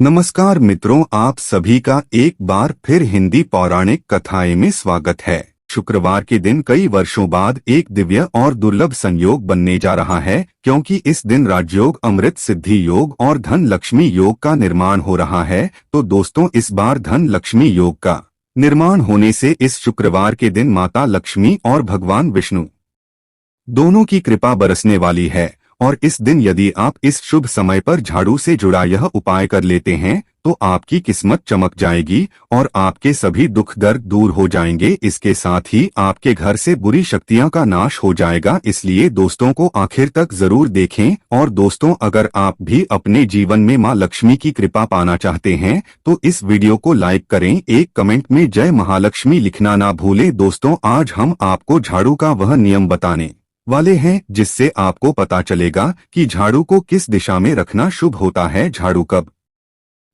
नमस्कार मित्रों, आप सभी का एक बार फिर हिंदी पौराणिक कथाएं में स्वागत है। शुक्रवार के दिन कई वर्षों बाद एक दिव्य और दुर्लभ संयोग बनने जा रहा है, क्योंकि इस दिन राजयोग, अमृत सिद्धि योग और धन लक्ष्मी योग का निर्माण हो रहा है। तो दोस्तों, इस बार धन लक्ष्मी योग का निर्माण होने से इस शुक्रवार के दिन माता लक्ष्मी और भगवान विष्णु दोनों की कृपा बरसने वाली है। और इस दिन यदि आप इस शुभ समय पर झाड़ू से जुड़ा यह उपाय कर लेते हैं तो आपकी किस्मत चमक जाएगी और आपके सभी दुख दर्द दूर हो जाएंगे। इसके साथ ही आपके घर से बुरी शक्तियां का नाश हो जाएगा। इसलिए दोस्तों को आखिर तक जरूर देखें। और दोस्तों, अगर आप भी अपने जीवन में मां लक्ष्मी की कृपा पाना चाहते हैं तो इस वीडियो को लाइक करें, एक कमेंट में जय महालक्ष्मी लिखना ना भूलें। दोस्तों, आज हम आपको झाड़ू का वह नियम बताने वाले हैं जिससे आपको पता चलेगा कि झाड़ू को किस दिशा में रखना शुभ होता है, झाड़ू कब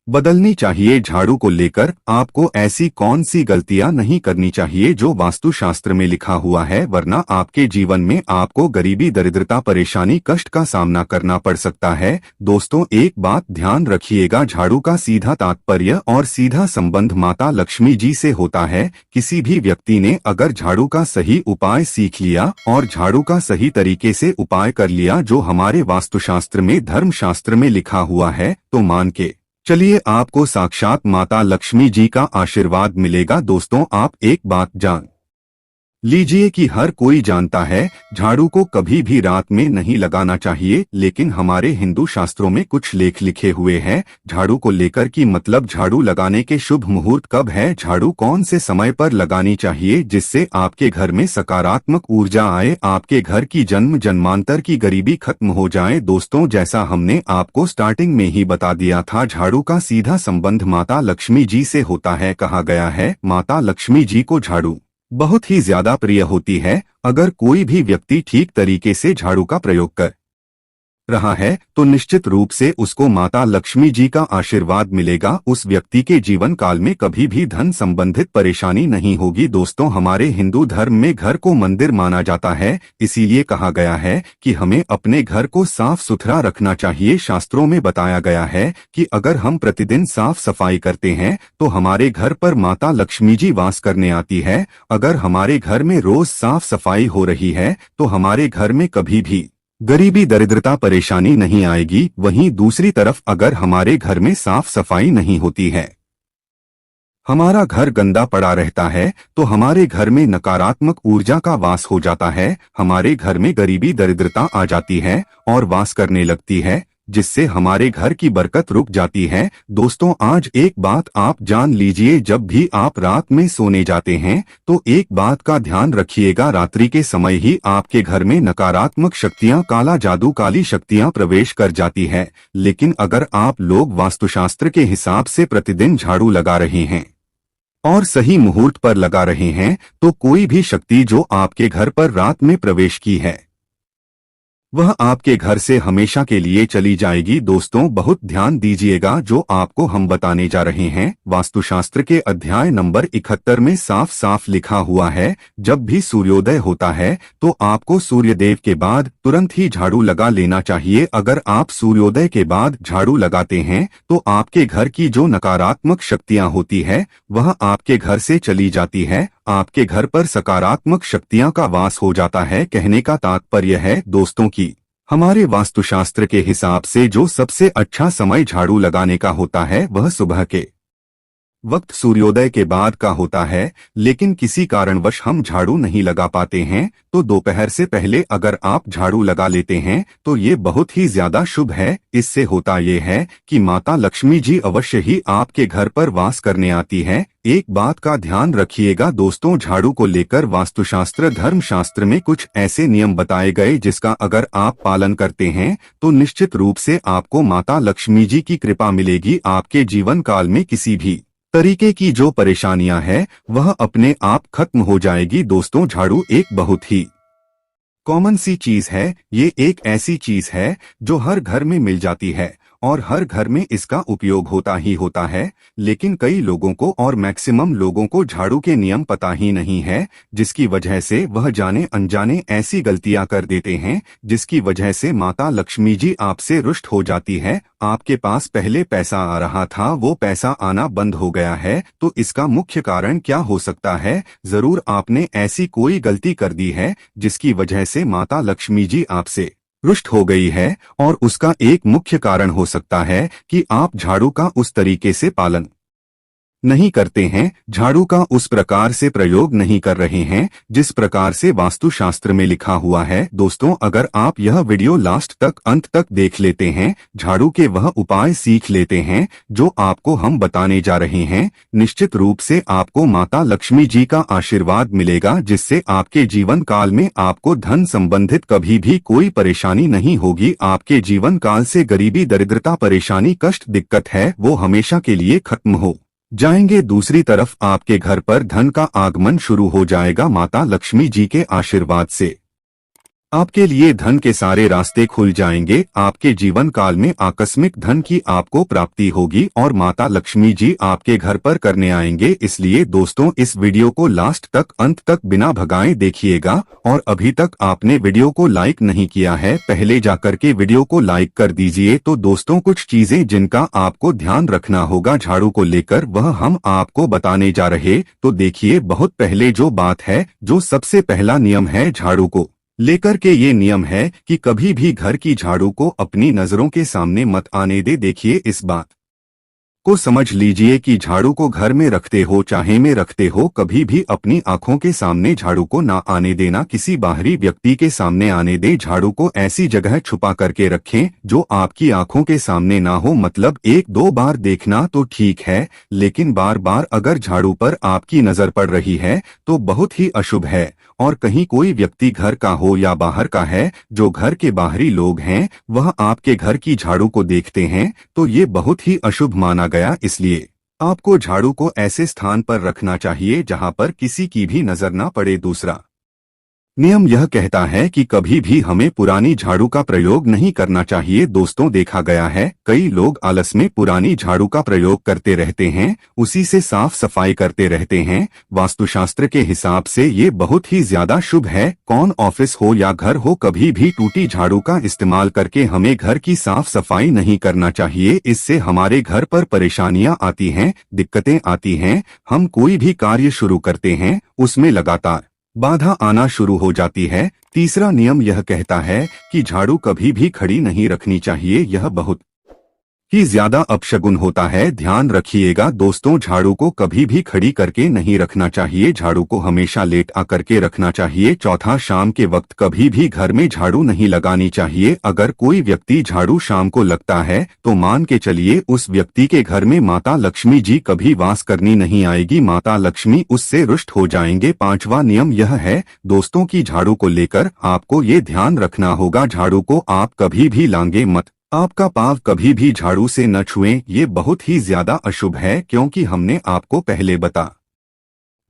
बदलनी चाहिए। झाड़ू को लेकर आपको ऐसी कौन सी गलतियां नहीं करनी चाहिए जो वास्तुशास्त्र में लिखा हुआ है, वरना आपके जीवन में आपको गरीबी, दरिद्रता, परेशानी, कष्ट का सामना करना पड़ सकता है। दोस्तों, एक बात ध्यान रखिएगा, झाड़ू का सीधा तात्पर्य और सीधा संबंध माता लक्ष्मी जी से होता है। किसी भी व्यक्ति ने अगर झाड़ू का सही उपाय सीख लिया और झाड़ू का सही तरीके से उपाय कर लिया जो हमारे वास्तुशास्त्र में, धर्मशास्त्र में लिखा हुआ है, तो मान के चलिए आपको साक्षात माता लक्ष्मी जी का आशीर्वाद मिलेगा। दोस्तों, आप एक बात जान लीजिए कि हर कोई जानता है झाड़ू को कभी भी रात में नहीं लगाना चाहिए, लेकिन हमारे हिंदू शास्त्रों में कुछ लेख लिखे हुए हैं झाड़ू को लेकर कि मतलब झाड़ू लगाने के शुभ मुहूर्त कब है, झाड़ू कौन से समय पर लगानी चाहिए जिससे आपके घर में सकारात्मक ऊर्जा आए, आपके घर की जन्म जन्मांतर की गरीबी खत्म हो जाए। दोस्तों, जैसा हमने आपको स्टार्टिंग में ही बता दिया था, झाड़ू का सीधा संबंध माता लक्ष्मी जी से होता है। कहा गया है माता लक्ष्मी जी को झाड़ू बहुत ही ज्यादा प्रिय होती है। अगर कोई भी व्यक्ति ठीक तरीके से झाड़ू का प्रयोग कर रहा है तो निश्चित रूप से उसको माता लक्ष्मी जी का आशीर्वाद मिलेगा। उस व्यक्ति के जीवन काल में कभी भी धन संबंधित परेशानी नहीं होगी। दोस्तों, हमारे हिंदू धर्म में घर को मंदिर माना जाता है, इसीलिए कहा गया है कि हमें अपने घर को साफ सुथरा रखना चाहिए। शास्त्रों में बताया गया है कि अगर हम प्रतिदिन साफ सफाई करते हैं तो हमारे घर पर माता लक्ष्मी जी वास करने आती है। अगर हमारे घर में रोज साफ सफाई हो रही है तो हमारे घर में कभी भी गरीबी, दरिद्रता, परेशानी नहीं आएगी। वहीं दूसरी तरफ अगर हमारे घर में साफ सफाई नहीं होती है, हमारा घर गंदा पड़ा रहता है, तो हमारे घर में नकारात्मक ऊर्जा का वास हो जाता है। हमारे घर में गरीबी, दरिद्रता आ जाती है और वास करने लगती है, जिससे हमारे घर की बरकत रुक जाती है। दोस्तों, आज एक बात आप जान लीजिए, जब भी आप रात में सोने जाते हैं तो एक बात का ध्यान रखिएगा, रात्रि के समय ही आपके घर में नकारात्मक शक्तियां, काला जादू, काली शक्तियां प्रवेश कर जाती है। लेकिन अगर आप लोग वास्तुशास्त्र के हिसाब से प्रतिदिन झाड़ू लगा रहे हैं और सही मुहूर्त पर लगा रहे हैं तो कोई भी शक्ति जो आपके घर पर रात में प्रवेश की है वह आपके घर से हमेशा के लिए चली जाएगी। दोस्तों, बहुत ध्यान दीजिएगा, जो आपको हम बताने जा रहे हैं वास्तुशास्त्र के अध्याय नंबर 71 में साफ साफ लिखा हुआ है, जब भी सूर्योदय होता है तो आपको सूर्यदेव के बाद तुरंत ही झाड़ू लगा लेना चाहिए। अगर आप सूर्योदय के बाद झाड़ू लगाते हैं तो आपके घर की जो नकारात्मक शक्तियां होती है वह आपके घर से चली जाती है, आपके घर पर सकारात्मक शक्तियां का वास हो जाता है। कहने का तात्पर्य है दोस्तों कि हमारे वास्तुशास्त्र के हिसाब से जो सबसे अच्छा समय झाड़ू लगाने का होता है वह सुबह के वक्त सूर्योदय के बाद का होता है। लेकिन किसी कारणवश हम झाड़ू नहीं लगा पाते हैं तो दोपहर से पहले अगर आप झाड़ू लगा लेते हैं तो ये बहुत ही ज्यादा शुभ है। इससे होता ये है कि माता लक्ष्मी जी अवश्य ही आपके घर पर वास करने आती है। एक बात का ध्यान रखिएगा दोस्तों, झाड़ू को लेकर वास्तुशास्त्र, धर्मशास्त्र में कुछ ऐसे नियम बताए गए जिसका अगर आप पालन करते हैं तो निश्चित रूप से आपको माता लक्ष्मी जी की कृपा मिलेगी। आपके जीवन काल में किसी भी तरीके की जो परेशानियां हैं वह अपने आप खत्म हो जाएगी। दोस्तों, झाड़ू एक बहुत ही कॉमन सी चीज है, ये एक ऐसी चीज है जो हर घर में मिल जाती है और हर घर में इसका उपयोग होता ही होता है, लेकिन कई लोगों को और मैक्सिमम लोगों को झाड़ू के नियम पता ही नहीं है, जिसकी वजह से वह जाने अनजाने ऐसी गलतियां कर देते हैं जिसकी वजह से माता लक्ष्मी जी आपसे रुष्ट हो जाती है। आपके पास पहले पैसा आ रहा था, वो पैसा आना बंद हो गया है, तो इसका मुख्य कारण क्या हो सकता है? जरूर आपने ऐसी कोई गलती कर दी है जिसकी वजह से माता लक्ष्मी जी आपसे रुष्ट हो गई है, और उसका एक मुख्य कारण हो सकता है कि आप झाड़ू का उस तरीके से पालन नहीं करते हैं, झाड़ू का उस प्रकार से प्रयोग नहीं कर रहे हैं जिस प्रकार से वास्तुशास्त्र में लिखा हुआ है। दोस्तों, अगर आप यह वीडियो लास्ट तक अंत तक देख लेते हैं, झाड़ू के वह उपाय सीख लेते हैं जो आपको हम बताने जा रहे हैं, निश्चित रूप से आपको माता लक्ष्मी जी का आशीर्वाद मिलेगा, जिससे आपके जीवन काल में आपको धन संबंधित कभी भी कोई परेशानी नहीं होगी। आपके जीवन काल से गरीबी, दरिद्रता, परेशानी, कष्ट, दिक्कत है वो हमेशा के लिए खत्म हो जाएंगे। दूसरी तरफ आपके घर पर धन का आगमन शुरू हो जाएगा माता लक्ष्मी जी के आशीर्वाद से। आपके लिए धन के सारे रास्ते खुल जाएंगे। आपके जीवन काल में आकस्मिक धन की आपको प्राप्ति होगी और माता लक्ष्मी जी आपके घर पर करने आएंगे। इसलिए दोस्तों, इस वीडियो को लास्ट तक अंत तक बिना भगाए देखिएगा। और अभी तक आपने वीडियो को लाइक नहीं किया है, पहले जाकर के वीडियो को लाइक कर दीजिए। तो दोस्तों, कुछ चीजें जिनका आपको ध्यान रखना होगा झाड़ू को लेकर, वह हम आपको बताने जा रहे। तो देखिए, बहुत पहले जो बात है, जो सबसे पहला नियम है झाड़ू को लेकर के, ये नियम है कि कभी भी घर की झाड़ू को अपनी नजरों के सामने मत आने दे। देखिए, इस बात को समझ लीजिए कि झाड़ू को घर में रखते हो चाहे में रखते हो, कभी भी अपनी आंखों के सामने झाड़ू को ना आने देना, किसी बाहरी व्यक्ति के सामने आने दे। झाड़ू को ऐसी जगह छुपा करके रखें जो आपकी आंखों के सामने ना हो। मतलब एक दो बार देखना तो ठीक है, लेकिन बार बार अगर झाड़ू पर आपकी नजर पड़ रही है तो बहुत ही अशुभ है। और कहीं कोई व्यक्ति घर का हो या बाहर का है, जो घर के बाहरी लोग हैं, वह आपके घर की झाड़ू को देखते हैं तो ये बहुत ही अशुभ माना गया। इसलिए आपको झाड़ू को ऐसे स्थान पर रखना चाहिए जहां पर किसी की भी नजर ना पड़े। दूसरा नियम यह कहता है कि कभी भी हमें पुरानी झाड़ू का प्रयोग नहीं करना चाहिए। दोस्तों, देखा गया है कई लोग आलस में पुरानी झाड़ू का प्रयोग करते रहते हैं, उसी से साफ सफाई करते रहते हैं। वास्तुशास्त्र के हिसाब से ये बहुत ही ज्यादा शुभ है। कौन ऑफिस हो या घर हो, कभी भी टूटी झाड़ू का इस्तेमाल करके हमें घर की साफ सफाई नहीं करना चाहिए। इससे हमारे घर पर परेशानियां आती हैं, दिक्कतें आती हैं। हम कोई भी कार्य शुरू करते हैं, उसमें लगातार बाधा आना शुरू हो जाती है। तीसरा नियम यह कहता है कि झाड़ू कभी भी खड़ी नहीं रखनी चाहिए, यह बहुत ही ज्यादा अपशगुन होता है, ध्यान रखिएगा। दोस्तों, झाड़ू को कभी भी खड़ी करके नहीं रखना चाहिए, झाड़ू को हमेशा लेट आकर के रखना चाहिए। चौथा, शाम के वक्त कभी भी घर में झाड़ू नहीं लगानी चाहिए। अगर कोई व्यक्ति झाड़ू शाम को लगता है तो मान के चलिए उस व्यक्ति के घर में माता लक्ष्मी जी कभी वास करनी नहीं आएगी, माता लक्ष्मी उससे रुष्ट हो जाएंगे। पांचवा नियम यह है दोस्तों की झाड़ू को लेकर आपको ये ध्यान रखना होगा, झाड़ू को आप कभी भी लांगे मत, आपका पांव कभी भी झाड़ू से न छुएं। ये बहुत ही ज्यादा अशुभ है, क्योंकि हमने आपको पहले बता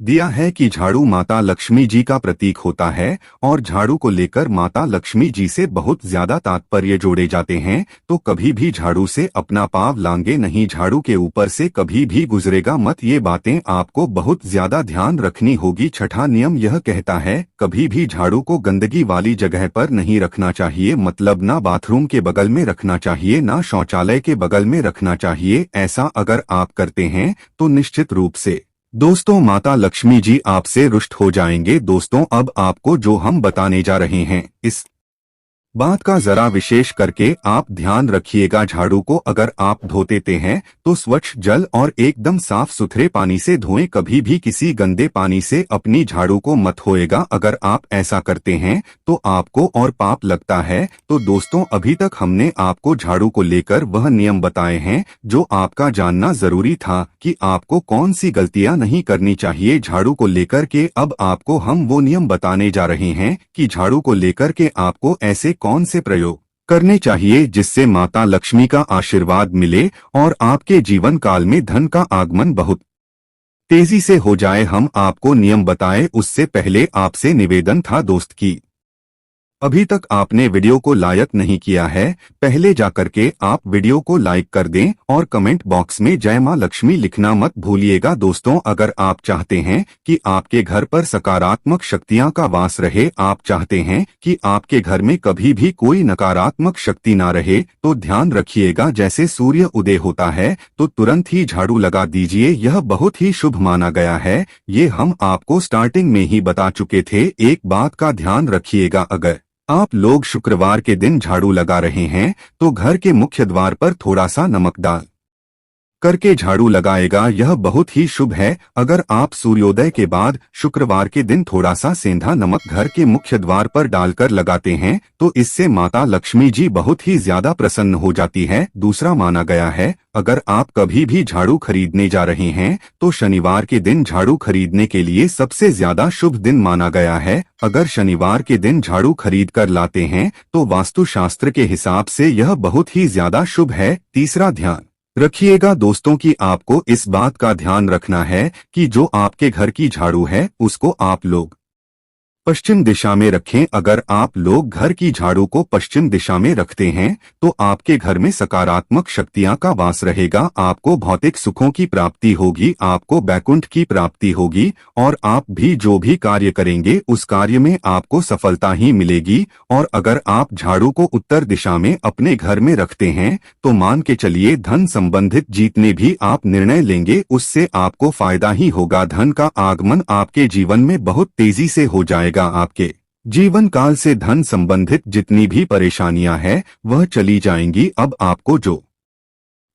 दिया है कि झाड़ू माता लक्ष्मी जी का प्रतीक होता है और झाड़ू को लेकर माता लक्ष्मी जी से बहुत ज्यादा तात्पर्य जोड़े जाते हैं। तो कभी भी झाड़ू से अपना पांव लांगे नहीं, झाड़ू के ऊपर से कभी भी गुजरेगा मत। ये बातें आपको बहुत ज्यादा ध्यान रखनी होगी। छठा नियम यह कहता है कभी भी झाड़ू को गंदगी वाली जगह पर नहीं रखना चाहिए, मतलब ना बाथरूम के बगल में रखना चाहिए, ना शौचालय के बगल में रखना चाहिए। ऐसा अगर आप करते हैं तो निश्चित रूप से दोस्तों माता लक्ष्मी जी आपसे रुष्ट हो जाएंगे। दोस्तों, अब आपको जो हम बताने जा रहे हैं, इस बात का जरा विशेष करके आप ध्यान रखिएगा। झाड़ू को अगर आप धोते हैं तो स्वच्छ जल और एकदम साफ सुथरे पानी से धोएं, कभी भी किसी गंदे पानी से अपनी झाड़ू को मत धोएगा। अगर आप ऐसा करते हैं तो आपको और पाप लगता है। तो दोस्तों, अभी तक हमने आपको झाड़ू को लेकर वह नियम बताए हैं जो आपका जानना जरूरी था कि आपको कौन सी गलतियां नहीं करनी चाहिए झाड़ू को लेकर के। अब आपको हम वो नियम बताने जा रहे हैं कि झाड़ू को लेकर के आपको ऐसे कौन से प्रयोग करने चाहिए जिससे माता लक्ष्मी का आशीर्वाद मिले और आपके जीवन काल में धन का आगमन बहुत तेजी से हो जाए। हम आपको नियम बताए उससे पहले आपसे निवेदन था दोस्त की अभी तक आपने वीडियो को लाइक नहीं किया है, पहले जाकर के आप वीडियो को लाइक कर दें और कमेंट बॉक्स में जय मां लक्ष्मी लिखना मत भूलिएगा। दोस्तों, अगर आप चाहते हैं कि आपके घर पर सकारात्मक शक्तियां का वास रहे, आप चाहते हैं कि आपके घर में कभी भी कोई नकारात्मक शक्ति ना रहे, तो ध्यान रखिएगा, जैसे सूर्य उदय होता है तो तुरंत ही झाड़ू लगा दीजिए। यह बहुत ही शुभ माना गया है। ये हम आपको स्टार्टिंग में ही बता चुके थे। एक बात का ध्यान रखिएगा, अगर आप लोग शुक्रवार के दिन झाड़ू लगा रहे हैं तो घर के मुख्य द्वार पर थोड़ा सा नमक डाल करके झाड़ू लगाएगा, यह बहुत ही शुभ है। अगर आप सूर्योदय के बाद शुक्रवार के दिन थोड़ा सा सेंधा नमक घर के मुख्य द्वार पर डालकर लगाते हैं तो इससे माता लक्ष्मी जी बहुत ही ज्यादा प्रसन्न हो जाती है। दूसरा माना गया है, अगर आप कभी भी झाड़ू खरीदने जा रहे हैं तो शनिवार के दिन झाड़ू खरीदने के लिए सबसे ज्यादा शुभ दिन माना गया है। अगर शनिवार के दिन झाड़ू खरीद कर लाते हैं तो वास्तुशास्त्र के हिसाब से यह बहुत ही ज्यादा शुभ है। तीसरा ध्यान रखिएगा दोस्तों कि आपको इस बात का ध्यान रखना है कि जो आपके घर की झाड़ू है उसको आप लोग पश्चिम दिशा में रखें। अगर आप लोग घर की झाड़ू को पश्चिम दिशा में रखते हैं तो आपके घर में सकारात्मक शक्तियां का वास रहेगा, आपको भौतिक सुखों की प्राप्ति होगी, आपको बैकुंठ की प्राप्ति होगी और आप भी जो भी कार्य करेंगे उस कार्य में आपको सफलता ही मिलेगी। और अगर आप झाड़ू को उत्तर दिशा में अपने घर में रखते हैं तो मान के चलिए धन संबंधित जितने भी आप निर्णय लेंगे उससे आपको फायदा ही होगा। धन का आगमन आपके जीवन में बहुत तेजी से हो जाएगा। आपके जीवन काल से धन संबंधित जितनी भी परेशानियां हैं वह चली जाएंगी। अब आपको जो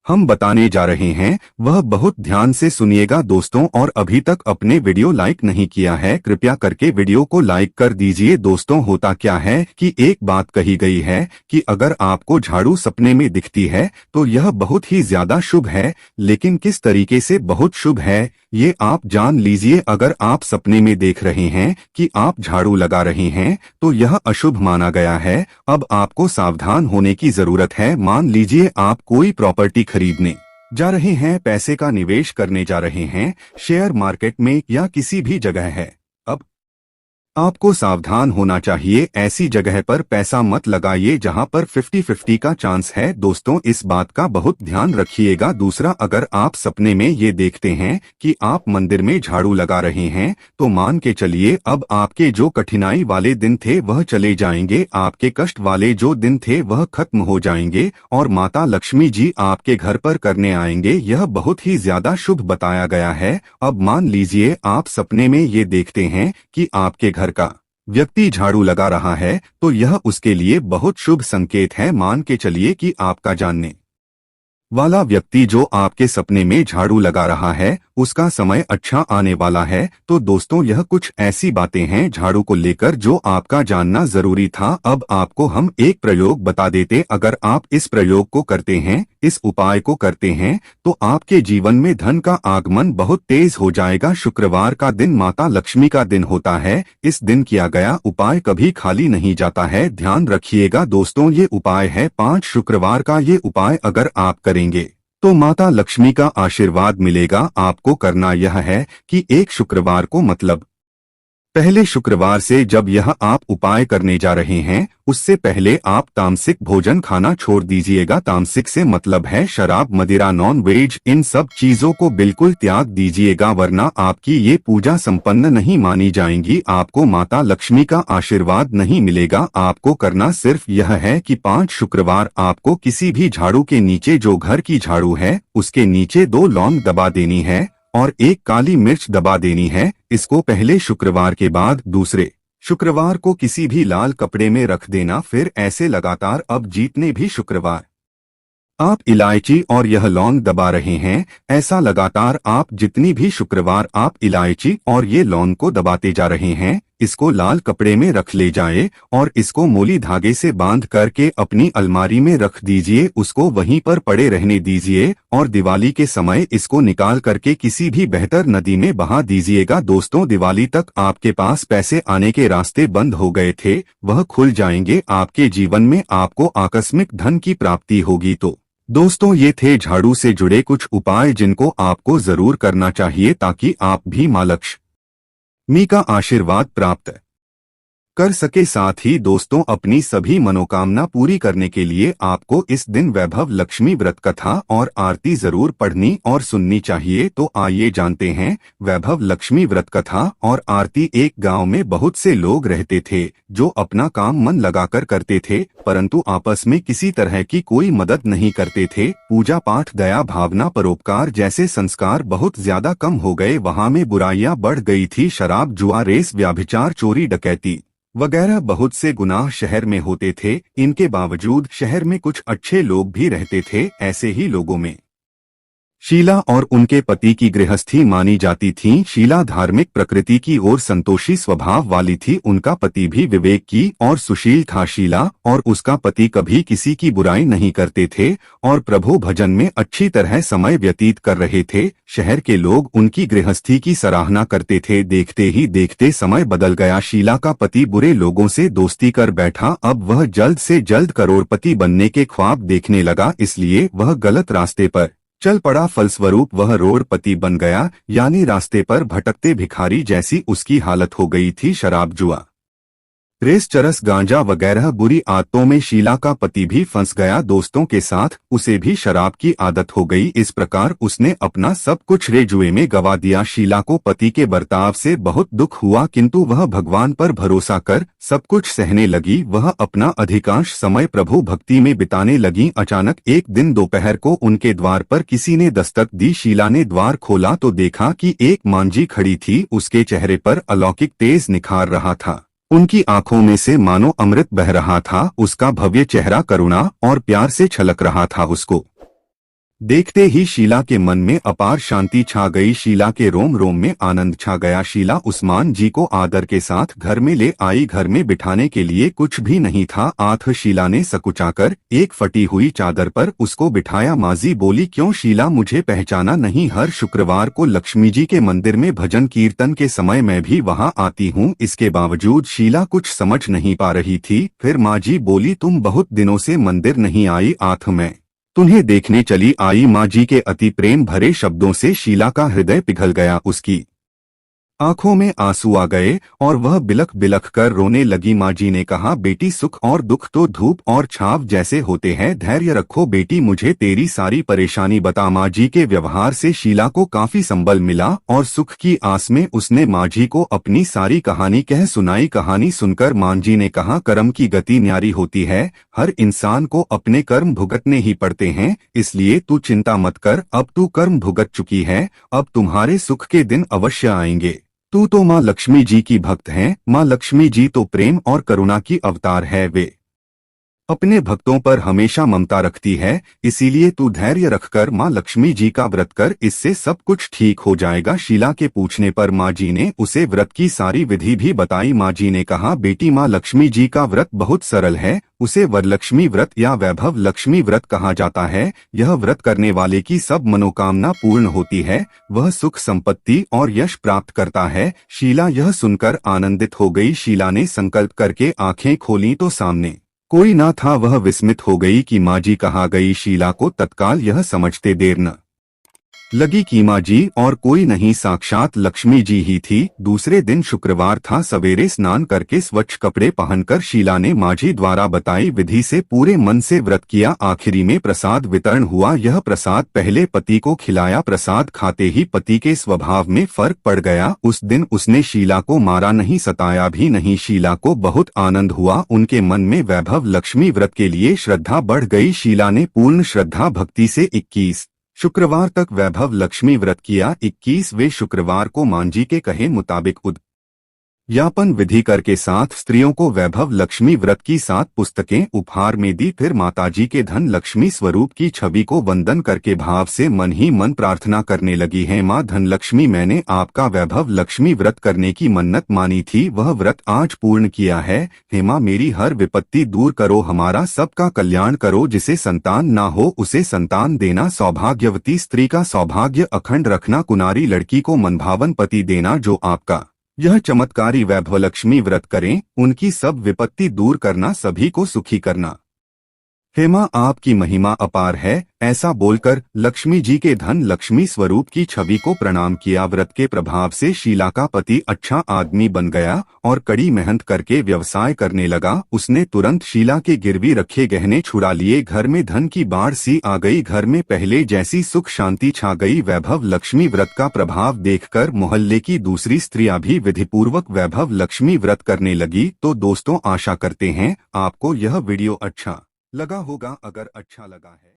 हम बताने जा रहे हैं वह बहुत ध्यान से सुनिएगा दोस्तों, और अभी तक अपने वीडियो लाइक नहीं किया है कृपया करके वीडियो को लाइक कर दीजिए। दोस्तों, होता क्या है कि एक बात कही गई है कि अगर आपको झाड़ू सपने में दिखती है तो यह बहुत ही ज्यादा शुभ है, लेकिन किस तरीके से बहुत शुभ है ये आप जान लीजिए। अगर आप सपने में देख रहे हैं कि आप झाड़ू लगा रहे हैं तो यह अशुभ माना गया है। अब आपको सावधान होने की जरूरत है। मान लीजिए आप कोई प्रॉपर्टी खरीदने जा रहे हैं, पैसे का निवेश करने जा रहे हैं, शेयर मार्केट में या किसी भी जगह है, अब आपको सावधान होना चाहिए। ऐसी जगह पर पैसा मत लगाइए जहां पर 50-50 का चांस है। दोस्तों, इस बात का बहुत ध्यान रखिएगा। दूसरा, अगर आप सपने में ये देखते हैं कि आप मंदिर में झाड़ू लगा रहे हैं तो मान के चलिए अब आपके जो कठिनाई वाले दिन थे वह चले जाएंगे, आपके कष्ट वाले जो दिन थे वह खत्म हो जाएंगे और माता लक्ष्मी जी आपके घर पर करने आएंगे। यह बहुत ही ज्यादा शुभ बताया गया है। अब मान लीजिए आप सपने में ये देखते हैं कि आपके घर का व्यक्ति झाड़ू लगा रहा है तो यह उसके लिए बहुत शुभ संकेत है। मान के चलिए कि आपका जानने वाला व्यक्ति जो आपके सपने में झाड़ू लगा रहा है उसका समय अच्छा आने वाला है। तो दोस्तों, यह कुछ ऐसी बातें हैं झाड़ू को लेकर जो आपका जानना जरूरी था। अब आपको हम एक प्रयोग बता देते, अगर आप इस प्रयोग को करते हैं, इस उपाय को करते हैं तो आपके जीवन में धन का आगमन बहुत तेज हो जाएगा। शुक्रवार का दिन माता लक्ष्मी का दिन होता है, इस दिन किया गया उपाय कभी खाली नहीं जाता है। ध्यान रखिएगा दोस्तों, ये उपाय है 5 शुक्रवार का। ये उपाय अगर आप करेंगे तो माता लक्ष्मी का आशीर्वाद मिलेगा। आपको करना यह है कि एक शुक्रवार को, मतलब पहले शुक्रवार से जब यह आप उपाय करने जा रहे हैं उससे पहले आप तामसिक भोजन खाना छोड़ दीजिएगा। तामसिक से मतलब है शराब, मदिरा, नॉन वेज, इन सब चीजों को बिल्कुल त्याग दीजिएगा, वरना आपकी ये पूजा संपन्न नहीं मानी जाएंगी, आपको माता लक्ष्मी का आशीर्वाद नहीं मिलेगा। आपको करना सिर्फ यह है कि 5 शुक्रवार आपको किसी भी झाड़ू के नीचे, जो घर की झाड़ू है उसके नीचे 2 लौंग दबा देनी है और 1 काली मिर्च दबा देनी है। इसको पहले शुक्रवार के बाद दूसरे शुक्रवार को किसी भी लाल कपड़े में रख देना। फिर ऐसे लगातार अब जितने भी शुक्रवार आप इलायची और यह लौंग दबा रहे हैं, ऐसा लगातार आप जितनी भी शुक्रवार आप इलायची और ये लौंग को दबाते जा रहे हैं, इसको लाल कपड़े में रख ले जाए और इसको मोली धागे से बांध करके अपनी अलमारी में रख दीजिए, उसको वहीं पर पड़े रहने दीजिए और दिवाली के समय इसको निकाल करके किसी भी बेहतर नदी में बहा दीजिएगा। दोस्तों, दिवाली तक आपके पास पैसे आने के रास्ते बंद हो गए थे, वह खुल जाएंगे। आपके जीवन में आपको आकस्मिक धन की प्राप्ति होगी। तो दोस्तों, ये थे झाड़ू से जुड़े कुछ उपाय जिनको आपको जरूर करना चाहिए ताकि आप भी मां लक्ष्मी का आशीर्वाद प्राप्त कर सके। साथ ही दोस्तों, अपनी सभी मनोकामना पूरी करने के लिए आपको इस दिन वैभव लक्ष्मी व्रत कथा और आरती जरूर पढ़नी और सुननी चाहिए। तो आइए जानते हैं वैभव लक्ष्मी व्रत कथा और आरती। एक गांव में बहुत से लोग रहते थे जो अपना काम मन लगाकर करते थे, परंतु आपस में किसी तरह की कोई मदद नहीं करते थे। पूजा पाठ, दया भावना, परोपकार जैसे संस्कार बहुत ज्यादा कम हो गए। वहां में बुराइयां बढ़ गई थी। शराब, जुआ, रेस, व्यभिचार, चोरी, डकैती वगैरह बहुत से गुनाह शहर में होते थे। इनके बावजूद शहर में कुछ अच्छे लोग भी रहते थे। ऐसे ही लोगों में शीला और उनके पति की गृहस्थी मानी जाती थी। शीला धार्मिक प्रकृति की ओर संतोषी स्वभाव वाली थी। उनका पति भी विवेक की और सुशील था। शीला और उसका पति कभी किसी की बुराई नहीं करते थे और प्रभु भजन में अच्छी तरह समय व्यतीत कर रहे थे। शहर के लोग उनकी गृहस्थी की सराहना करते थे। देखते ही देखते समय बदल गया। शीला का पति बुरे लोगों से दोस्ती कर बैठा। अब वह जल्द से जल्द करोड़पति बनने के ख्वाब देखने लगा, इसलिए वह गलत रास्ते पर चल पड़ा। फलस्वरूप वह रोडपति बन गया, यानी रास्ते पर भटकते भिखारी जैसी उसकी हालत हो गई थी। शराब, जुआ, रेस, चरस, गांजा वगैरह बुरी आदतों में शीला का पति भी फंस गया। दोस्तों के साथ उसे भी शराब की आदत हो गई। इस प्रकार उसने अपना सब कुछ जुए में गवा दिया। शीला को पति के बर्ताव से बहुत दुख हुआ, किंतु वह भगवान पर भरोसा कर सब कुछ सहने लगी। वह अपना अधिकांश समय प्रभु भक्ति में बिताने लगी। अचानक एक दिन दोपहर को उनके द्वार पर किसी ने दस्तक दी। शीला ने द्वार खोला तो देखा कि एक मांझी खड़ी थी। उसके चेहरे पर अलौकिक तेज निखार रहा था। उनकी आंखों में से मानो अमृत बह रहा था। उसका भव्य चेहरा करुणा और प्यार से छलक रहा था। उसको देखते ही शीला के मन में अपार शांति छा गई। शीला के रोम रोम में आनंद छा गया। शीला उस्मान जी को आदर के साथ घर में ले आई। घर में बिठाने के लिए कुछ भी नहीं था। आंख शीला ने सकुचाकर एक फटी हुई चादर पर उसको बिठाया। माजी बोली, क्यों शीला, मुझे पहचाना नहीं? हर शुक्रवार को लक्ष्मी जी के मंदिर में भजन कीर्तन के समय मैं भी वहां आती हूँ। इसके बावजूद शीला कुछ समझ नहीं पा रही थी। फिर माँ जी बोली, तुम बहुत दिनों से मंदिर नहीं आई, आंख में तुम्हें देखने चली आई। माँ जी के अति प्रेम भरे शब्दों से शीला का हृदय पिघल गया। उसकी आंखों में आंसू आ गए और वह बिलख बिलख कर रोने लगी। माँ जी ने कहा, बेटी, सुख और दुख तो धूप और छाव जैसे होते हैं, धैर्य रखो बेटी, मुझे तेरी सारी परेशानी बता। माँ जी के व्यवहार से शीला को काफी संबल मिला और सुख की आस में उसने माँ जी को अपनी सारी कहानी कह सुनाई। कहानी सुनकर माँ जी ने कहा, कर्म की गति न्यारी होती है। हर इंसान को अपने कर्म भुगतने ही पड़ते हैं, इसलिए तू चिंता मत कर। अब तू कर्म भुगत चुकी है, अब तुम्हारे सुख के दिन अवश्य आएंगे। तू तो माँ लक्ष्मी जी की भक्त है। माँ लक्ष्मी जी तो प्रेम और करुणा की अवतार है। वे अपने भक्तों पर हमेशा ममता रखती है, इसीलिए तू धैर्य रखकर माँ लक्ष्मी जी का व्रत कर, इससे सब कुछ ठीक हो जाएगा। शीला के पूछने पर माँ जी ने उसे व्रत की सारी विधि भी बताई। माँ जी ने कहा, बेटी, माँ लक्ष्मी जी का व्रत बहुत सरल है। उसे वरलक्ष्मी व्रत या वैभव लक्ष्मी व्रत कहा जाता है। यह व्रत करने वाले की सब मनोकामना पूर्ण होती है। वह सुख, संपत्ति और यश प्राप्त करता है। शीला यह सुनकर आनंदित हो गई। शीला ने संकल्प करके आंखें खोली तो सामने कोई ना था। वह विस्मित हो गई कि माँ जी कहाँ गई। शीला को तत्काल यह समझते देर न लगी कि माँ जी और कोई नहीं, साक्षात लक्ष्मी जी ही थी। दूसरे दिन शुक्रवार था। सवेरे स्नान करके स्वच्छ कपड़े पहनकर शीला ने माँ जी द्वारा बताई विधि से पूरे मन से व्रत किया। आखिरी में प्रसाद वितरण हुआ। यह प्रसाद पहले पति को खिलाया। प्रसाद खाते ही पति के स्वभाव में फर्क पड़ गया। उस दिन उसने शीला को मारा नहीं, सताया भी नहीं। शीला को बहुत आनंद हुआ। उनके मन में वैभव लक्ष्मी व्रत के लिए श्रद्धा बढ़ गई। शीला ने पूर्ण श्रद्धा भक्ति से 21 शुक्रवार तक वैभव लक्ष्मी व्रत किया। 21वें शुक्रवार को माँ जी के कहे मुताबिक यापन विधि करके 7 स्त्रियों को वैभव लक्ष्मी व्रत की 7 पुस्तकें उपहार में दी। फिर माताजी के धन लक्ष्मी स्वरूप की छवि को वंदन करके भाव से मन ही मन प्रार्थना करने लगी है, माँ धनलक्ष्मी, मैंने आपका वैभव लक्ष्मी व्रत करने की मन्नत मानी थी, वह व्रत आज पूर्ण किया है। हे माँ, मेरी हर विपत्ति दूर करो, हमारा सबका कल्याण करो। जिसे संतान ना हो उसे संतान देना, सौभाग्यवती स्त्री का सौभाग्य अखंड रखना, कुनारी लड़की को मनभावन पति देना। जो आपका यह चमत्कारी वैभव लक्ष्मी व्रत करें, उनकी सब विपत्ति दूर करना, सभी को सुखी करना। हेमा, आपकी महिमा अपार है। ऐसा बोलकर लक्ष्मी जी के धन लक्ष्मी स्वरूप की छवि को प्रणाम किया। व्रत के प्रभाव से शीला का पति अच्छा आदमी बन गया और कड़ी मेहनत करके व्यवसाय करने लगा। उसने तुरंत शीला के गिरवी रखे गहने छुड़ा लिए। घर में धन की बाढ़ सी आ गई। घर में पहले जैसी सुख शांति छा गई। वैभव लक्ष्मी व्रत का प्रभाव देखकर मोहल्ले की दूसरी स्त्रियां भी विधिपूर्वक वैभव लक्ष्मी व्रत करने लगी। तो दोस्तों, आशा करते हैं आपको यह वीडियो अच्छा लगा होगा। अगर अच्छा लगा है